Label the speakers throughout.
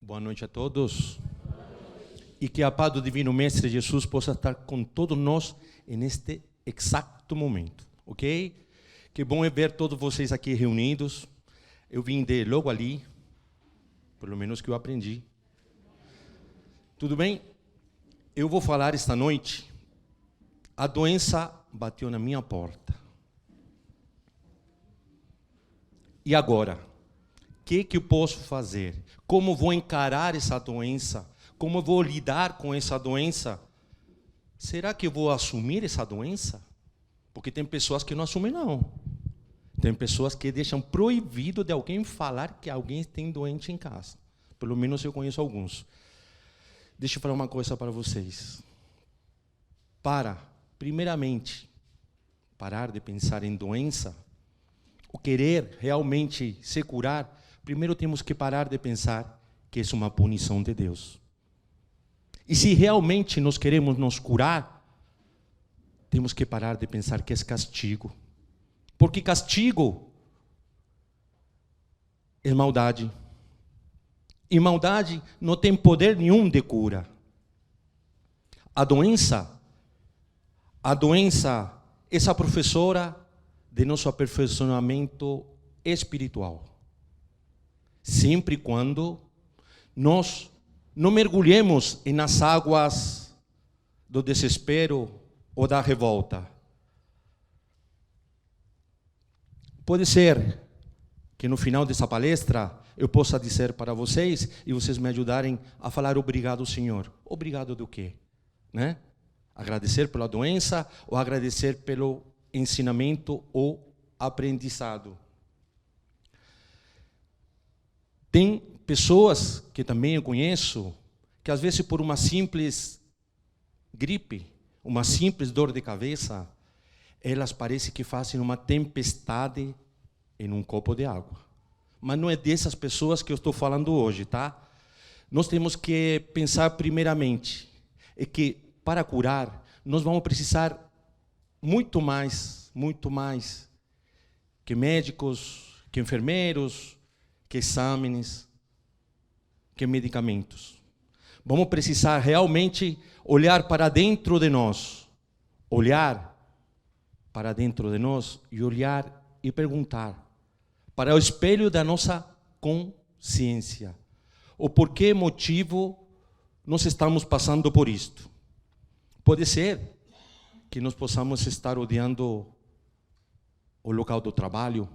Speaker 1: Boa noite a todos. E que a paz do Divino Mestre Jesus possa estar com todos nós neste exato momento, ok? Que bom é ver todos vocês aqui reunidos. Eu vim de logo ali, pelo menos que eu aprendi. Tudo bem? Eu vou falar esta noite. A doença bateu na minha porta. E agora? O que eu posso fazer? Como vou encarar essa doença? Como vou lidar com essa doença? Será que eu vou assumir essa doença? Porque tem pessoas que não assumem, não. Tem pessoas que deixam proibido de alguém falar que alguém tem doente em casa. Pelo menos eu conheço alguns. Deixa eu falar uma coisa para vocês. Primeiramente, parar de pensar em doença, o querer realmente se curar, primeiro temos que parar de pensar que isso é uma punição de Deus. E se realmente nós queremos nos curar, temos que parar de pensar que é castigo. Porque castigo é maldade. E maldade não tem poder nenhum de cura. A doença, essa professora de nosso aperfeiçoamento espiritual. Sempre e quando nós não mergulhemos nas águas do desespero ou da revolta. Pode ser que no final dessa palestra eu possa dizer para vocês e vocês me ajudarem a falar obrigado, Senhor. Obrigado do quê? Né? Agradecer pela doença ou agradecer pelo ensinamento ou aprendizado. Tem pessoas que também eu conheço que às vezes por uma simples gripe, uma simples dor de cabeça, elas parecem que fazem uma tempestade em um copo de água. Mas não é dessas pessoas que eu estou falando hoje, tá? Nós temos que pensar primeiramente que para curar nós vamos precisar muito mais que médicos, que enfermeiros, que exames, que medicamentos. Vamos precisar realmente olhar para dentro de nós. Olhar para dentro de nós e olhar e perguntar para o espelho da nossa consciência. O por que motivo nós estamos passando por isto? Pode ser que nós possamos estar odiando o local do trabalho,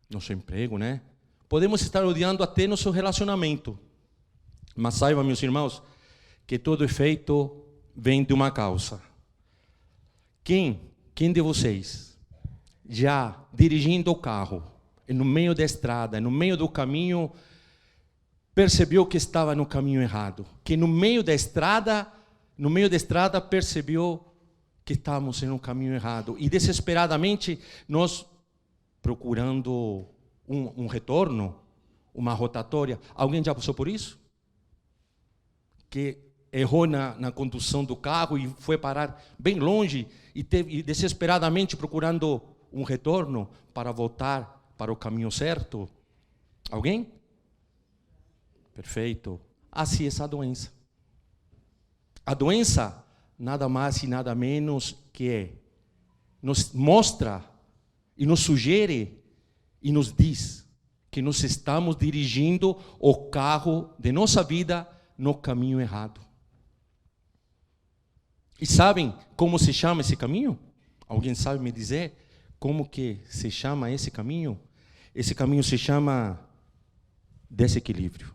Speaker 1: nosso emprego, né? Podemos estar odiando até nosso relacionamento. Mas saibam, meus irmãos, que todo efeito vem de uma causa. Quem de vocês, já dirigindo o carro, no meio da estrada, no meio do caminho, percebeu que estava no caminho errado? Que no meio da estrada percebeu que estávamos em um caminho errado. E desesperadamente, nós procurando um retorno, uma rotatória. Alguém já passou por isso? Que errou na condução do carro e foi parar bem longe e desesperadamente procurando um retorno para voltar para o caminho certo? Alguém? Perfeito. Assim é essa doença. A doença nada mais e nada menos que nos mostra e nos sugere e nos diz que nós estamos dirigindo o carro de nossa vida no caminho errado. E sabem como se chama esse caminho? Alguém sabe me dizer como que se chama esse caminho? Esse caminho se chama desequilíbrio.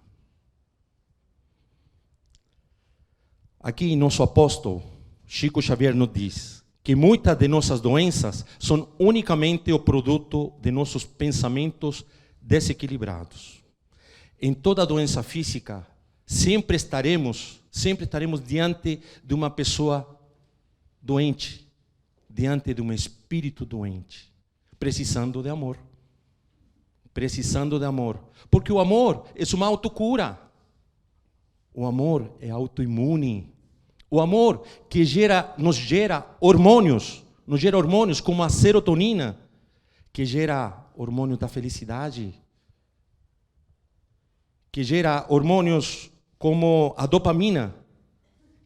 Speaker 1: Aqui nosso apóstolo Chico Xavier nos diz que muitas de nossas doenças são unicamente o produto de nossos pensamentos desequilibrados. Em toda doença física, sempre estaremos diante de uma pessoa doente, diante de um espírito doente, precisando de amor. Precisando de amor. Porque o amor é uma autocura. O amor é autoimune. O amor que nos gera hormônios como a serotonina, que gera hormônio da felicidade, que gera hormônios como a dopamina,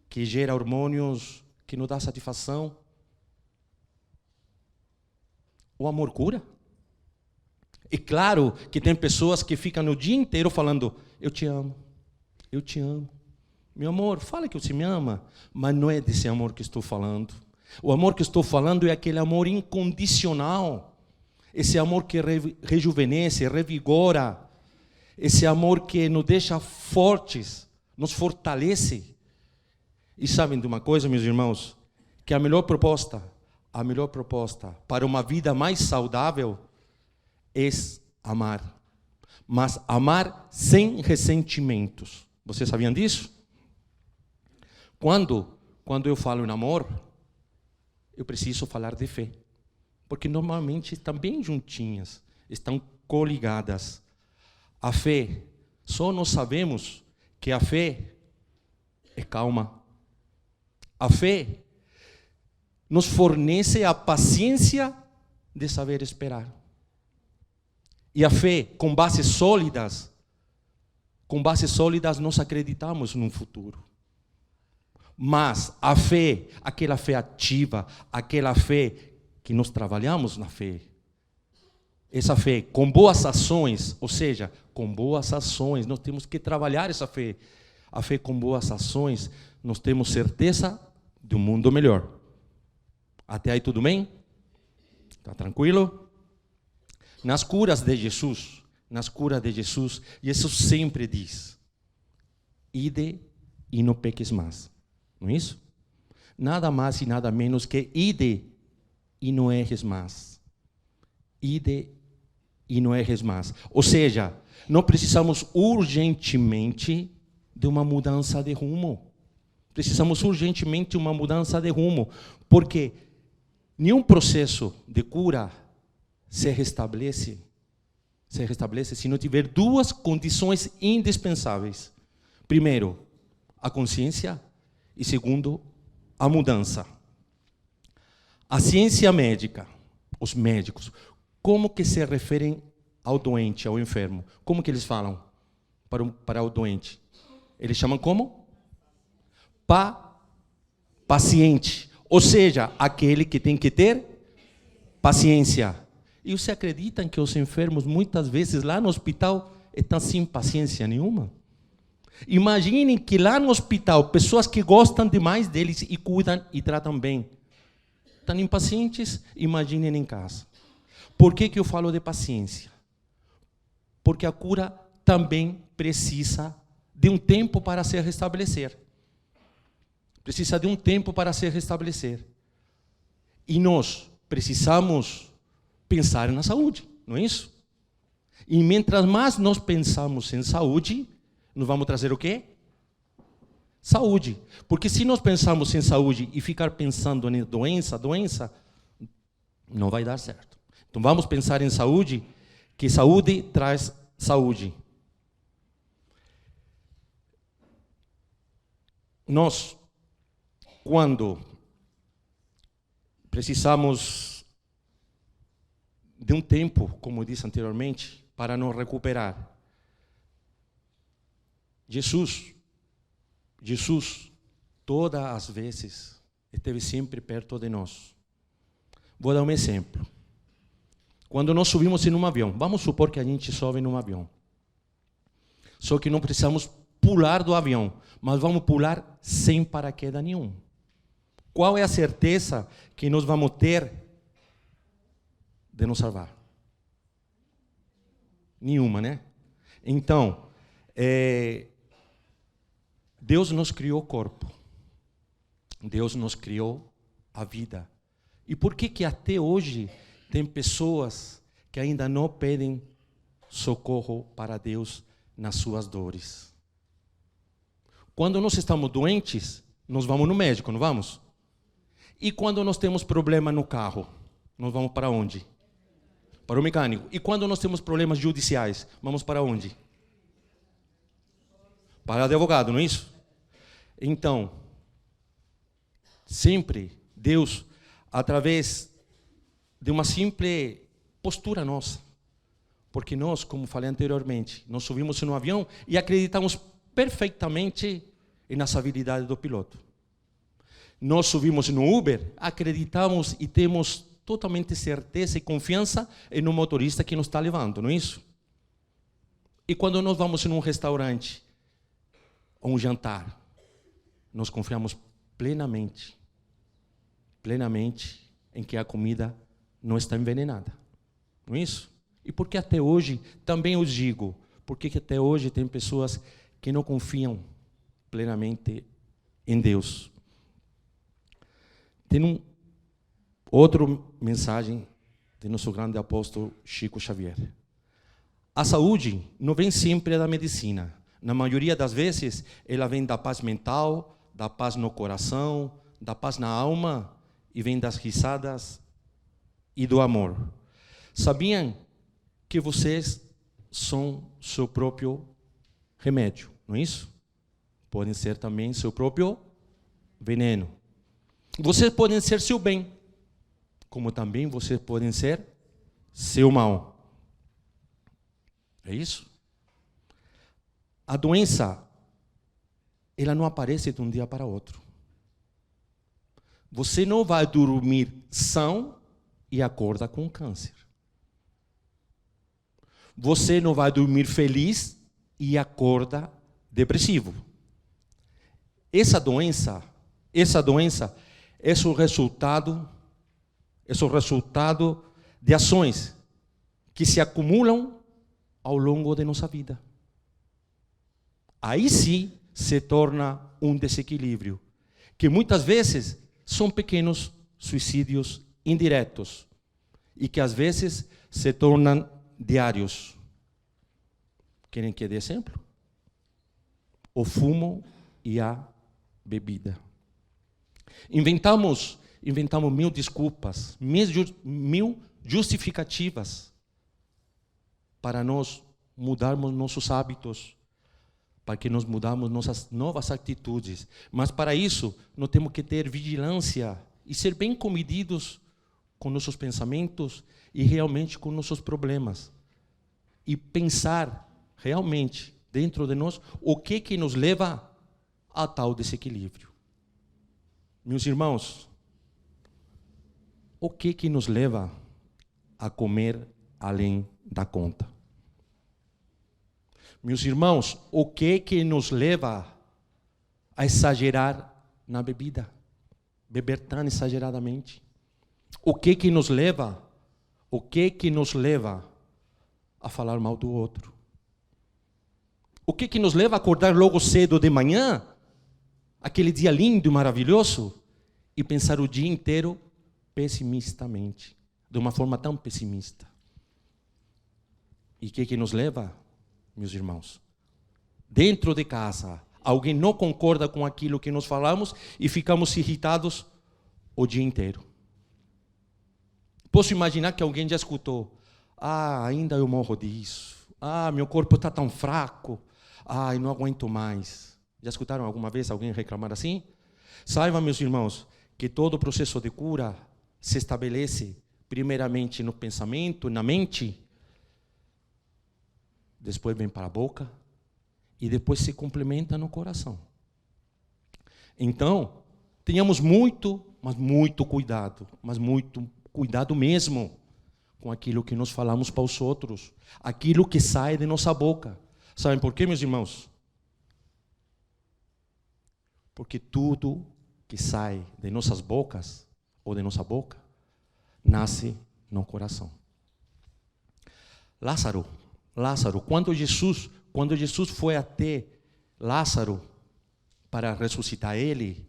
Speaker 1: que gera hormônios que nos dá satisfação. O amor cura. E claro que tem pessoas que ficam o dia inteiro falando, eu te amo, eu te amo. Meu amor, fala que você me ama, mas não é desse amor que estou falando. O amor que estou falando é aquele amor incondicional. Esse amor que rejuvenesce, revigora. Esse amor que nos deixa fortes, nos fortalece. E sabem de uma coisa, meus irmãos? Que a melhor proposta para uma vida mais saudável é amar. Mas amar sem ressentimentos. Vocês sabiam disso? Quando eu falo em amor, eu preciso falar de fé. Porque normalmente estão bem juntinhas, estão coligadas. A fé, só nós sabemos que a fé é calma. A fé nos fornece a paciência de saber esperar. E a fé, com bases sólidas, nós acreditamos no futuro. Mas a fé, aquela fé ativa, aquela fé que nós trabalhamos na fé, essa fé com boas ações, ou seja, com boas ações, nós temos que trabalhar essa fé. A fé com boas ações, nós temos certeza de um mundo melhor. Até aí tudo bem? Está tranquilo? Nas curas de Jesus, Jesus sempre diz, ide e não peques mais. Não é isso? Nada mais e nada menos que ide e não erres mais. Ide e não erres mais. Ou seja, nós precisamos urgentemente de uma mudança de rumo. Precisamos urgentemente de uma mudança de rumo. Porque nenhum processo de cura se restabelece se não tiver duas condições indispensáveis. Primeiro, a consciência. E segundo, a mudança. A ciência médica, os médicos, como que se referem ao doente, ao enfermo? Como que eles falam para o doente? Eles chamam como? Paciente. Ou seja, aquele que tem que ter paciência. E você acredita que os enfermos, muitas vezes, lá no hospital, estão sem paciência nenhuma? Imaginem que lá no hospital, pessoas que gostam demais deles e cuidam e tratam bem, estão impacientes, imaginem em casa. Por que eu falo de paciência? Porque a cura também precisa de um tempo para se restabelecer. Precisa de um tempo para se restabelecer. E nós precisamos pensar na saúde, não é isso? E mientras mais nós pensamos em saúde, nós vamos trazer o quê? Saúde. Porque se nós pensarmos em saúde e ficar pensando em doença, não vai dar certo. Então vamos pensar em saúde, que saúde traz saúde. Nós, quando precisamos de um tempo, como eu disse anteriormente, para nos recuperar, Jesus, todas as vezes, esteve sempre perto de nós. Vou dar um exemplo. Quando nós subimos em um avião, vamos supor que a gente sobe em um avião. Só que não precisamos pular do avião, mas vamos pular sem paraquedas nenhum. Qual é a certeza que nós vamos ter de nos salvar? Nenhuma, né? Então, Deus nos criou o corpo. Deus nos criou a vida. E por que até hoje tem pessoas que ainda não pedem socorro para Deus nas suas dores? Quando nós estamos doentes, nós vamos no médico, não vamos? E quando nós temos problema no carro, nós vamos para onde? Para o mecânico. E quando nós temos problemas judiciais, vamos para onde? Para o advogado, não é isso? Então, sempre Deus, através de uma simples postura nossa, Porque nós, como falei anteriormente, nós subimos em um avião e acreditamos perfeitamente nas habilidades do piloto. Nós subimos no Uber, acreditamos e temos totalmente certeza e confiança no motorista que nos está levando, não é isso? E quando nós vamos em um restaurante ou um jantar, nós confiamos plenamente em que a comida não está envenenada, não é isso? E por que até hoje, também os digo, porque que até hoje tem pessoas que não confiam plenamente em Deus. Tem outra mensagem do nosso grande apóstolo Chico Xavier. A saúde não vem sempre da medicina. Na maioria das vezes, ela vem da paz mental, da paz no coração, da paz na alma e vem das risadas e do amor. Sabiam que vocês são seu próprio remédio, não é isso? Podem ser também seu próprio veneno. Vocês podem ser seu bem, como também vocês podem ser seu mal. É isso? A doença, ela não aparece de um dia para outro. Você não vai dormir são e acorda com câncer. Você não vai dormir feliz e acorda depressivo. Essa doença é o resultado de ações que se acumulam ao longo de nossa vida. Aí sim se torna um desequilíbrio, que muitas vezes são pequenos suicídios indiretos e que às vezes se tornam diários. Querem que dê exemplo? O fumo e a bebida. Inventamos mil desculpas, mil justificativas para nós mudarmos nossos hábitos, para que nós mudamos nossas novas atitudes. Mas para isso, nós temos que ter vigilância e ser bem comedidos com nossos pensamentos e realmente com nossos problemas. E pensar realmente dentro de nós o que nos leva a tal desequilíbrio. Meus irmãos, o que nos leva a comer além da conta? Meus irmãos, o que nos leva a exagerar na bebida? Beber tão exageradamente? O que nos leva a falar mal do outro? O que nos leva a acordar logo cedo de manhã, aquele dia lindo e maravilhoso, e pensar o dia inteiro pessimistamente, de uma forma tão pessimista? E o que nos leva, meus irmãos? Dentro de casa, alguém não concorda com aquilo que nós falamos e ficamos irritados o dia inteiro. Posso imaginar que alguém já escutou: ainda eu morro disso. Meu corpo está tão fraco. Eu não aguento mais. Já escutaram alguma vez alguém reclamar assim? Saibam, meus irmãos, que todo o processo de cura se estabelece primeiramente no pensamento, na mente, depois vem para a boca e depois se complementa no coração. Então, tenhamos muito, mas muito cuidado mesmo com aquilo que nós falamos para os outros, aquilo que sai de nossa boca. Sabem por quê, meus irmãos? Porque tudo que sai de nossas bocas, ou de nossa boca, nasce no coração. Lázaro, quando Jesus foi até Lázaro para ressuscitar ele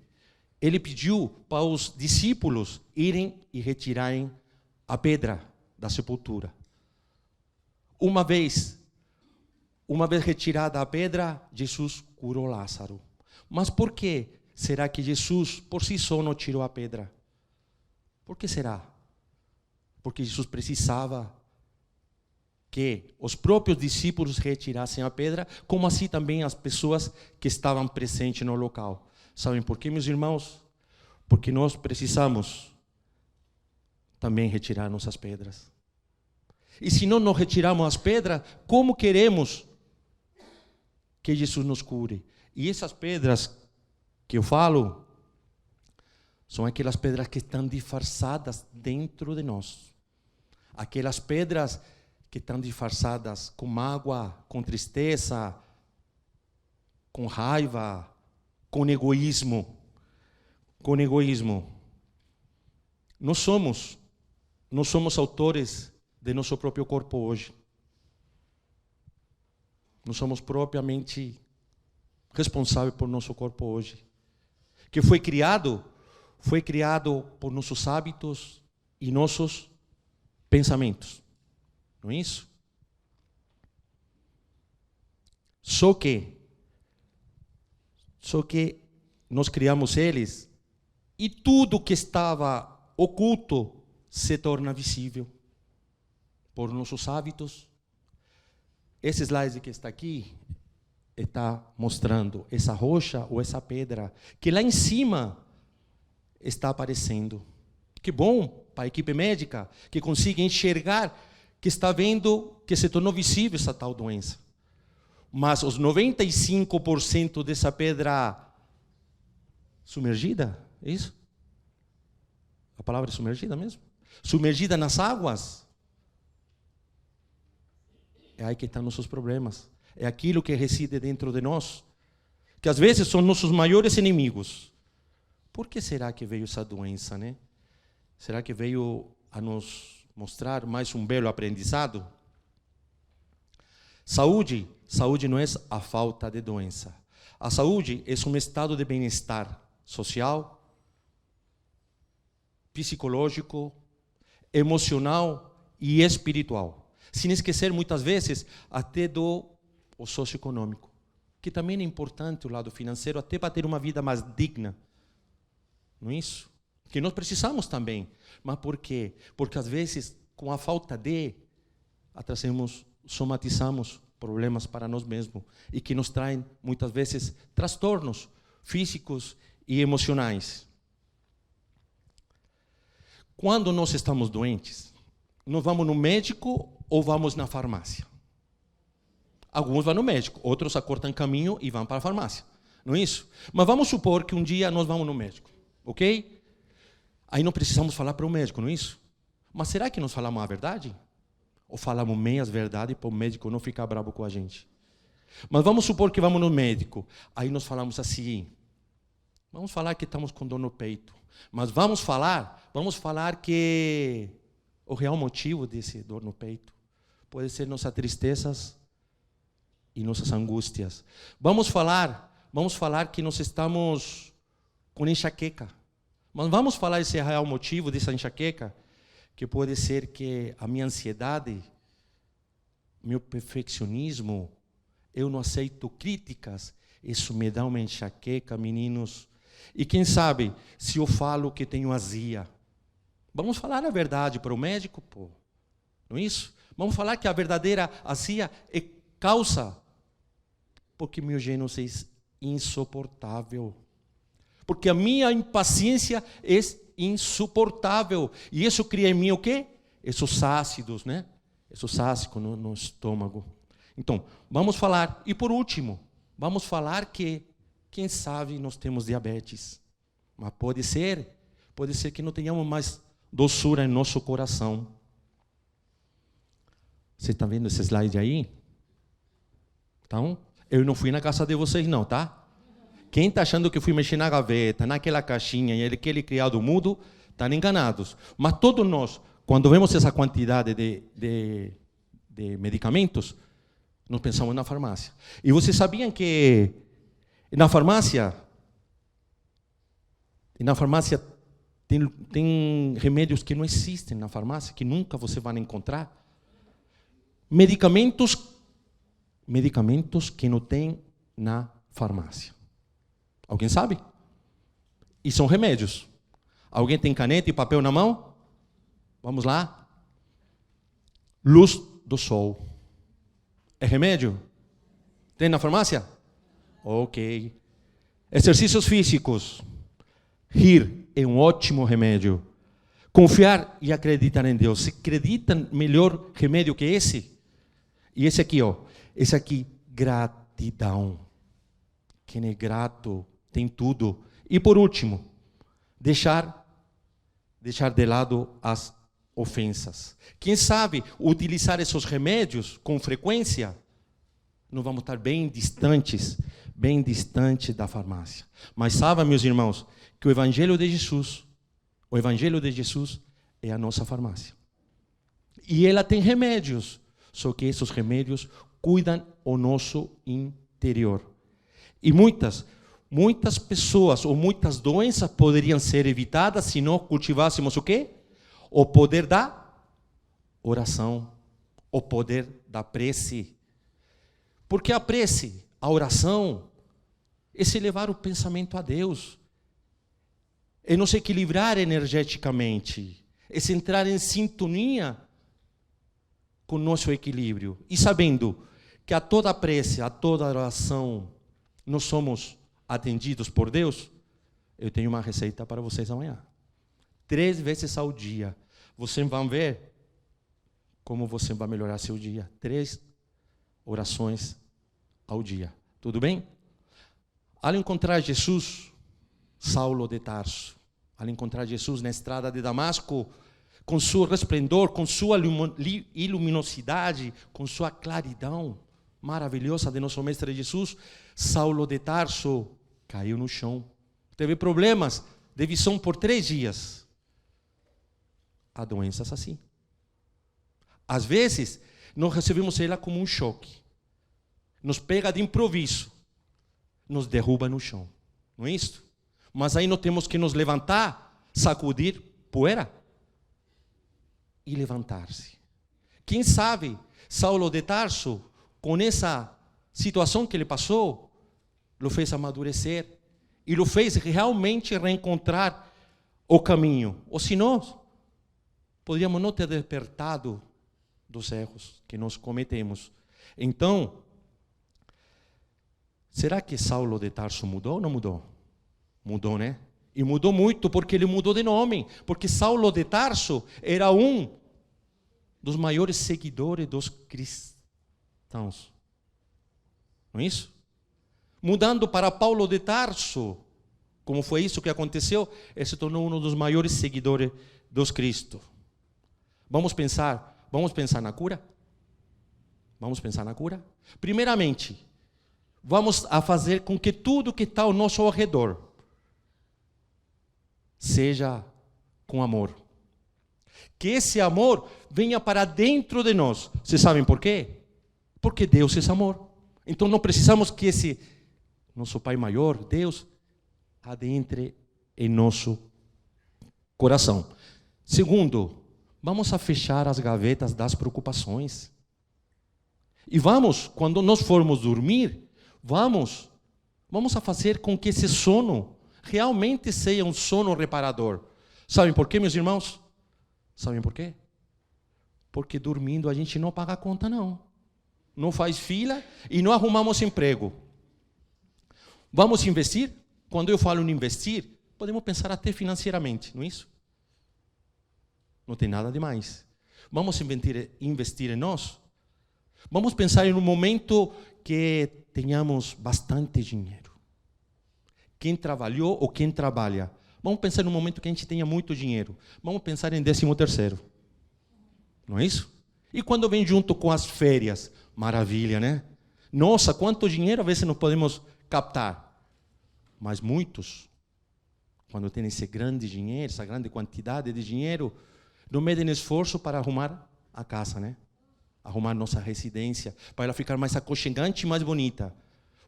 Speaker 1: pediu para os discípulos irem e retirarem a pedra da sepultura. Uma vez retirada a pedra, Jesus curou Lázaro. Mas por que será que Jesus por si só não tirou a pedra? Por que será? Porque Jesus precisava que os próprios discípulos retirassem a pedra, como assim também as pessoas que estavam presentes no local. Sabem por quê, meus irmãos? Porque nós precisamos também retirar nossas pedras. E se não nos retiramos as pedras, como queremos que Jesus nos cure? E essas pedras que eu falo são aquelas pedras que estão disfarçadas dentro de nós. Aquelas pedras que estão disfarçadas com mágoa, com tristeza, com raiva, com egoísmo. Com egoísmo. Nós somos autores de nosso próprio corpo hoje. Nós somos propriamente responsáveis por nosso corpo hoje. Que foi criado por nossos hábitos e nossos pensamentos. Não é isso? Só que nós criamos eles e tudo que estava oculto se torna visível por nossos hábitos. Esse slide que está aqui está mostrando essa rocha ou essa pedra que lá em cima está aparecendo. Que bom para a equipe médica que consiga enxergar, que está vendo que se tornou visível essa tal doença. Mas os 95% dessa pedra submergida, é isso? A palavra é submergida mesmo? Submergida nas águas. É aí que estão nossos problemas. É aquilo que reside dentro de nós, que às vezes são nossos maiores inimigos. Por que será que veio essa doença, né? Será que veio a nos mostrar mais um belo aprendizado? Saúde não é a falta de doença. A saúde é um estado de bem-estar social, psicológico, emocional e espiritual. Sem esquecer, muitas vezes, até do socioeconômico, que também é importante o lado financeiro, até para ter uma vida mais digna. Não é isso? Que nós precisamos também. Mas por quê? Porque às vezes, com a falta de, somatizamos problemas para nós mesmos e que nos traem, muitas vezes, transtornos físicos e emocionais. Quando nós estamos doentes, nós vamos no médico ou vamos na farmácia? Alguns vão no médico, outros acortam caminho e vão para a farmácia. Não é isso? Mas vamos supor que um dia nós vamos no médico, ok? Aí não precisamos falar para o médico, não é isso? Mas será que nós falamos a verdade? Ou falamos meias verdades para o médico não ficar bravo com a gente? Mas vamos supor que vamos no médico. Aí nós falamos assim, vamos falar que estamos com dor no peito. Mas vamos falar que o real motivo desse dor no peito pode ser nossas tristezas e nossas angústias. Vamos falar que nós estamos com enxaqueca. Mas vamos falar esse real motivo dessa enxaqueca, que pode ser que a minha ansiedade, meu perfeccionismo, eu não aceito críticas, isso me dá uma enxaqueca, meninos. E quem sabe, se eu falo que tenho azia, vamos falar a verdade para o médico, pô. Não é isso? Vamos falar que a verdadeira azia é causa, porque meu gênus é insuportável. Porque a minha impaciência é insuportável. E isso cria em mim o quê? Esses ácidos, né? Esses ácidos no estômago. Então, vamos falar. E por último, vamos falar que, quem sabe, nós temos diabetes. Mas pode ser que não tenhamos mais doçura em nosso coração. Você está vendo esse slide aí? Então, eu não fui na casa de vocês não, tá? Quem está achando que eu fui mexer na gaveta, naquela caixinha e aquele criado mudo, estão enganados. Mas todos nós, quando vemos essa quantidade de medicamentos, nós pensamos na farmácia. E vocês sabiam que na farmácia tem remédios que não existem na farmácia, que nunca você vai encontrar? Medicamentos que não tem na farmácia. Alguém sabe? E são remédios. Alguém tem caneta e papel na mão? Vamos lá. Luz do sol. É remédio? Tem na farmácia? Ok. Exercícios físicos. Rir é um ótimo remédio. Confiar e acreditar em Deus. Se acreditam melhor remédio que esse? E esse aqui, ó. Esse aqui, gratidão. Quem é grato tem tudo. E por último, deixar de lado as ofensas. Quem sabe utilizar esses remédios com frequência, não vamos estar bem distante da farmácia. Mas sabe, meus irmãos, que o Evangelho de Jesus é a nossa farmácia. E ela tem remédios, só que esses remédios cuidam o nosso interior. E muitas pessoas ou muitas doenças poderiam ser evitadas se nós cultivássemos o quê? O poder da oração, o poder da prece. Porque a prece, a oração, é se levar o pensamento a Deus, é nos equilibrar energeticamente, é se entrar em sintonia com o nosso equilíbrio. E sabendo que a toda prece, a toda oração, nós somos atendidos por Deus, eu tenho uma receita para vocês amanhã. 3 vezes ao dia. Vocês vão ver como você vai melhorar seu dia. 3 orações ao dia. Tudo bem? Ao encontrar Jesus, Saulo de Tarso, ao encontrar Jesus na estrada de Damasco, com seu resplendor, com sua luminosidade, com sua claridão maravilhosa de nosso Mestre Jesus, Saulo de Tarso caiu no chão. Teve problemas de visão por 3 dias. Há doenças assim. Às vezes, nós recebemos ela como um choque. Nos pega de improviso. Nos derruba no chão. Não é isso? Mas aí nós temos que nos levantar, sacudir poeira e levantar-se. Quem sabe, Saulo de Tarso, com essa situação que ele passou, o fez amadurecer e o fez realmente reencontrar o caminho. Ou se não, poderíamos não ter despertado dos erros que nós cometemos. Então, será que Saulo de Tarso mudou ou não mudou? Mudou, né? E mudou muito porque ele mudou de nome. Porque Saulo de Tarso era um dos maiores seguidores dos cristãos. Não é isso? Mudando para Paulo de Tarso, como foi isso que aconteceu, ele se tornou um dos maiores seguidores dos Cristo. Vamos pensar na cura? Vamos pensar na cura? Primeiramente, vamos a fazer com que tudo que está ao nosso ao redor seja com amor. Que esse amor venha para dentro de nós. Vocês sabem por quê? Porque Deus é amor. Então não precisamos que esse nosso Pai maior, Deus, adentre em nosso coração. Segundo, vamos a fechar as gavetas das preocupações. E vamos, quando nós formos dormir, vamos a fazer com que esse sono realmente seja um sono reparador. Sabem por quê, meus irmãos? Sabem por quê? Porque dormindo a gente não paga a conta, não. Não faz fila e não arrumamos emprego. Vamos investir? Quando eu falo em investir, podemos pensar até financeiramente, não é isso? Não tem nada demais. Vamos investir em nós? Vamos pensar em um momento que tenhamos bastante dinheiro. Quem trabalhou ou quem trabalha. Vamos pensar num momento que a gente tenha muito dinheiro. Vamos pensar em 13º. Não é isso? E quando vem junto com as férias? Maravilha, né? Nossa, quanto dinheiro a vezes não podemos captar. Mas muitos, quando têm esse grande dinheiro, essa grande quantidade de dinheiro, não medem esforço para arrumar a casa, né? Arrumar nossa residência, para ela ficar mais aconchegante e mais bonita.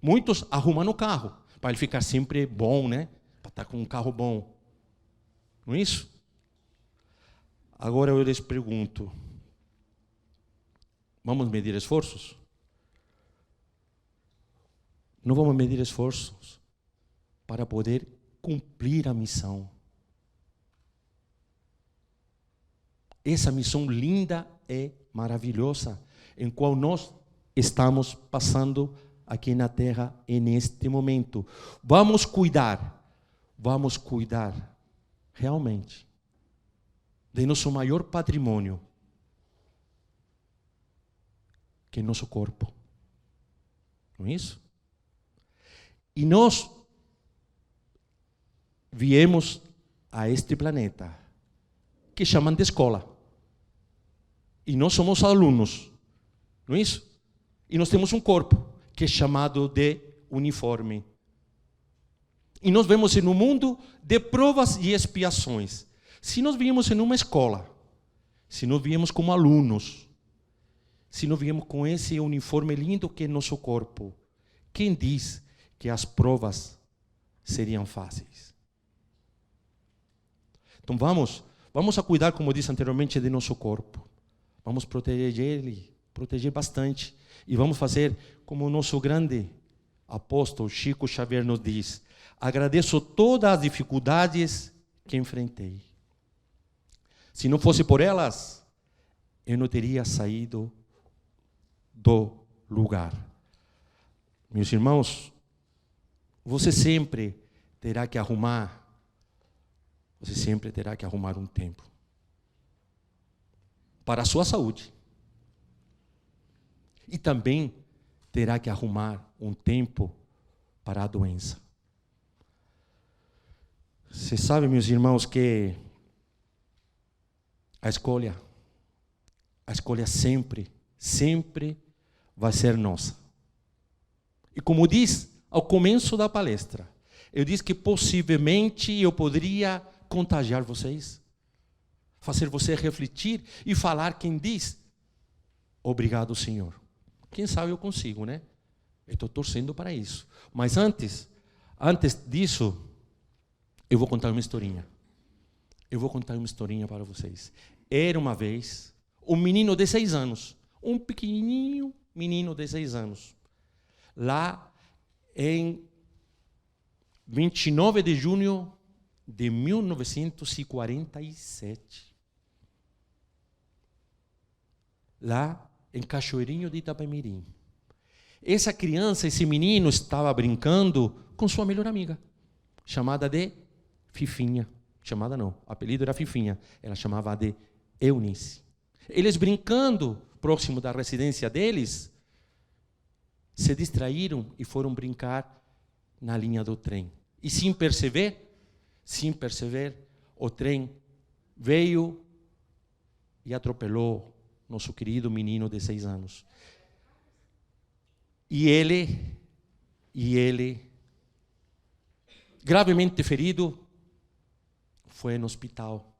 Speaker 1: Muitos arrumam o carro, para ele ficar sempre bom, né? Para estar com um carro bom. Não é isso? Agora eu lhes pergunto, vamos medir esforços? Não vamos medir esforços para poder cumprir a missão. Essa missão linda e maravilhosa, em qual nós estamos passando aqui na Terra neste momento. Vamos cuidar realmente de nosso maior patrimônio, que é nosso corpo. Não é isso? E nós viemos a este planeta, que chamam de escola. E nós somos alunos, não é isso? E nós temos um corpo, que é chamado de uniforme. E nós vemos em um mundo de provas e expiações. Se nós viemos em uma escola, se nós viemos como alunos, se nós viemos com esse uniforme lindo que é nosso corpo, quem diz que as provas seriam fáceis? Então vamos a cuidar, como disse anteriormente, de nosso corpo. Vamos proteger ele, proteger bastante. E vamos fazer como o nosso grande apóstolo Chico Xavier nos diz: agradeço todas as dificuldades que enfrentei. Se não fosse por elas, eu não teria saído do lugar. Meus irmãos, você sempre terá que arrumar um tempo para a sua saúde. E também terá que arrumar um tempo para a doença. Você sabe, meus irmãos, que a escolha sempre vai ser nossa. E como diz ao começo da palestra, eu disse que possivelmente eu poderia contagiar vocês, fazer você refletir e falar quem diz: obrigado, Senhor. Quem sabe eu consigo, né? Eu estou torcendo para isso. Mas antes disso, eu vou contar uma historinha. Eu vou contar uma historinha para vocês. Era uma vez um menino de 6 anos, um pequenininho menino de 6 anos, lá em 29 de junho de 1947, lá em Cachoeirinho de Itapemirim. Essa criança, esse menino, estava brincando com sua melhor amiga, chamada de Fifinha. Chamada não, o apelido era Fifinha. Ela chamava de Eunice. Eles brincando, próximo da residência deles, se distraíram e foram brincar na linha do trem. E sem perceber, o trem veio e atropelou nosso querido menino de 6 anos. E ele, gravemente ferido, foi no hospital.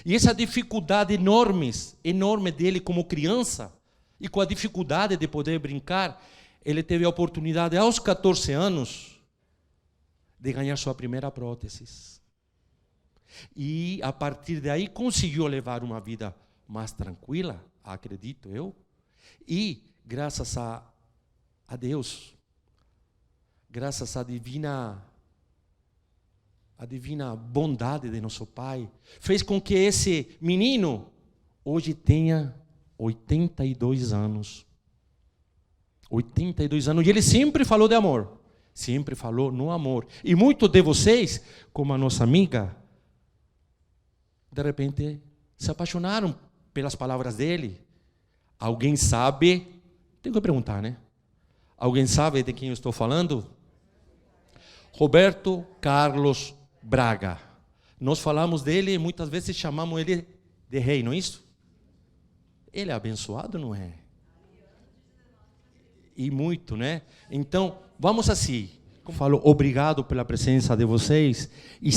Speaker 1: E essa dificuldade enorme dele como criança, e com a dificuldade de poder brincar, ele teve a oportunidade, aos 14 anos, de ganhar sua primeira prótese. E, a partir daí, conseguiu levar uma vida mais tranquila, acredito eu. E, graças a Deus, graças à divina bondade de nosso Pai, fez com que esse menino hoje tenha 82 anos. 82 anos. E ele sempre falou de amor. Sempre falou no amor. E muitos de vocês, como a nossa amiga, de repente se apaixonaram pelas palavras dele. Alguém sabe? Tenho que perguntar, né? Alguém sabe de quem eu estou falando? Roberto Carlos Braga. Nós falamos dele e muitas vezes chamamos ele de rei, não é isso? Ele é abençoado, não é? E muito, né? Então, vamos assim. Como falo, obrigado pela presença de vocês e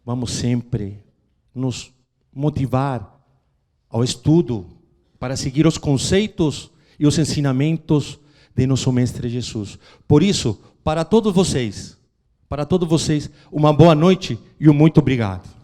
Speaker 1: vamos sempre nos motivar ao estudo para seguir os conceitos e os ensinamentos de nosso Mestre Jesus. Por isso, para todos vocês, uma boa noite e um muito obrigado.